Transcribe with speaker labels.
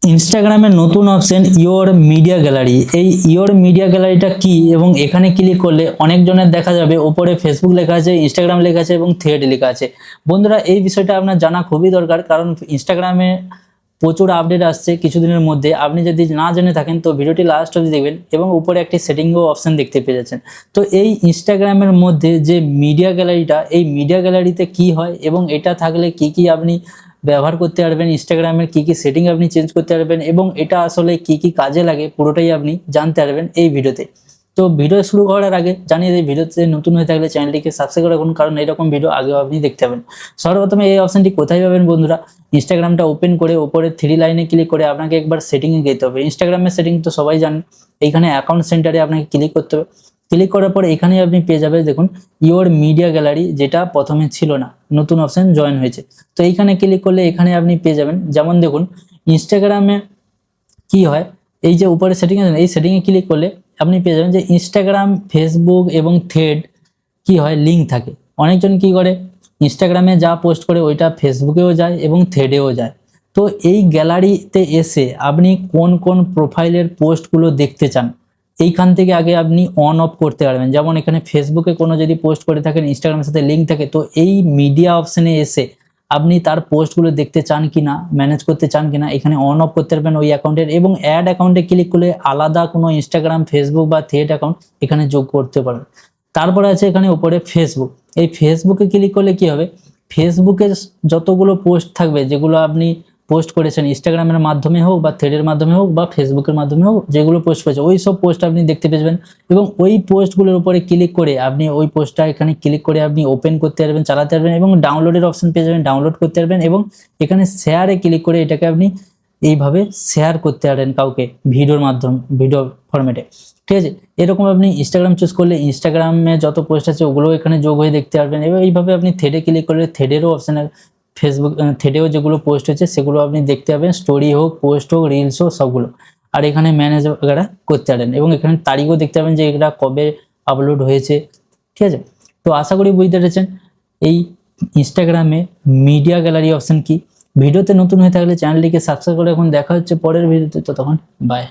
Speaker 1: ইনস্টাগ্রামের নতুন option your media gallery. এই ইওর মিডিয়া গ্যালারিটা কি এবং এখানে ক্লিক করলে অনেকজনের দেখা যাবে ওপরে ফেসবুক লেখা আছে, ইনস্টাগ্রাম লেখা আছে এবং থ্রেড লেখা আছে। বন্ধুরা, এই বিষয়টা আপনার জানা খুবই দরকার, কারণ ইনস্টাগ্রামে প্রচুর আপডেট আসছে কিছুদিনের মধ্যে। আপনি যদি না জেনে থাকেন তো ভিডিওটি লাস্ট অবধি দেখবেন এবং উপরে একটি সেটিংও অপশন দেখতে পেয়ে যাচ্ছেন। তো এই ইনস্টাগ্রামের মধ্যে যে মিডিয়া গ্যালারিটা, এই মিডিয়া গ্যালারিতে কি হয় এবং এটা থাকলে কি কি আপনি ব্যবহার করতে পারবেন, ইনস্টাগ্রামের কি কি সেটিং আপনি চেঞ্জ করতে পারবেন এবং এটা আসলে কি কি কাজে লাগে পুরোটাই আপনি জানতে পারবেন এই ভিডিওতে। তো ভিডিও শুরু করার আগে জানিয়ে দিই, ভিডিওতে নতুন হয়ে থাকলে চ্যানেলটিকে সাবস্ক্রাইব করে রাখুন, কারণ এরকম ভিডিও আগেও আপনি দেখতে পাবেন। সর্বপ্রথমে এই অপশনটি কোথায় পাবেন বন্ধুরা? ইনস্টাগ্রামটা ওপেন করে উপরে থ্রি লাইনে ক্লিক করে আপনাকে একবার সেটিংয়ে যেতে হবে। ইনস্টাগ্রামের সেটিং তো সবাই জানেন, এইখানে অ্যাকাউন্ট সেন্টারে আপনাকে ক্লিক করতে হবে। ক্লিক করার পর এখানে আপনি পেয়ে যাবেন, দেখুন ইওর মিডিয়া গ্যালারি, যেটা প্রথমে ছিল না, নতুন অপশন জয়েন হয়েছে। তো এইখানে ক্লিক করলে এখানে আপনি পেয়ে যাবেন, যেমন দেখুন ইনস্টাগ্রামে কি হয়, এই যে উপরে সেটিং আছে, এই সেটিংয়ে ক্লিক করলে আপনি পেয়ে যাবেন যে ইনস্টাগ্রাম, ফেসবুক এবং থ্রেড কি হয়, লিঙ্ক থাকে। অনেকজন কি করে, ইনস্টাগ্রামে যা পোস্ট করে ওইটা ফেসবুকেও যায় এবং থ্রেডেও যায়। তো এই গ্যালারিতে এসে আপনি কোন কোন প্রোফাইলের পোস্টগুলো দেখতে চান, এইখান থেকে আগে আপনি অন অফ করতে পারবেন। যেমন এখানে ফেসবুকে কোনো যদি পোস্ট করে থাকেন, ইনস্টাগ্রামের সাথে লিঙ্ক থাকে, তো এই মিডিয়া অপশনে এসে আপনি তার পোস্টগুলো দেখতে চান কিনা, ম্যানেজ করতে চান কিনা, এখানে অন অফ করতে পারবেন ওই অ্যাকাউন্টের। এবং অ্যাড অ্যাকাউন্টে ক্লিক করলে আলাদা কোনো ইনস্টাগ্রাম, ফেসবুক বা থ্রেড অ্যাকাউন্ট এখানে যোগ করতে পারবেন। তারপরে আছে এখানে উপরে ফেসবুক। এই ফেসবুকে ক্লিক করলে কি হবে, ফেসবুকে যতগুলো পোস্ট থাকবে, যেগুলো আপনি পোস্ট করেছেন ইনস্টাগ্রামের মাধ্যমে হোক বা থ্রেডের মাধ্যমে হোক বা ফেসবুকের মাধ্যমে হোক, যেগুলো পোস্ট করেছে ওই সব পোস্ট আপনি দেখতে পেয়েছেন। এবং ওই পোস্টগুলোর উপরে ক্লিক করে আপনি ওই পোস্টটা এখানে ক্লিক করে আপনি ওপেন করতে পারবেন, চালাতে পারবেন এবং ডাউনলোডের অপশন পেয়ে যাবেন, ডাউনলোড করতে পারবেন। এবং এখানে শেয়ারে ক্লিক করে এটাকে আপনি এইভাবে শেয়ার করতে পারেন কাউকে, ভিডিওর মাধ্যমে, ভিডিও ফরম্যাটে। ঠিক আছে, এরকম আপনি ইনস্টাগ্রাম চুজ করলে ইনস্টাগ্রামে যত পোস্ট আছে ওগুলো এখানে যোগ হয়ে দেখতে পারবেন। এবং এইভাবে আপনি থ্রেডে ক্লিক করলে থ্রেডেরও অপশন, ফেসবুক থ্রেডেও যেগুলো পোস্ট হচ্ছে সেগুলো আপনি দেখতে পাবেন, স্টোরি হোক, পোস্ট হোক, রিলস হোক, সবগুলো। আর এখানে ম্যানেজ वगैरह করতে পারেন এবং এখানে তারিখও দেখতে পাবেন যে এটা কবে আপলোড হয়েছে। ঠিক আছে, তো আশা করি বুঝতে পেরেছেন এই ইনস্টাগ্রামে মিডিয়া গ্যালারি অপশন কি। ভিডিওতে নতুন হয়ে থাকলে চ্যানেলটিকে সাবস্ক্রাইব করে এখন দেখা হচ্ছে পরের ভিডিওতে, ততক্ষণ বাই।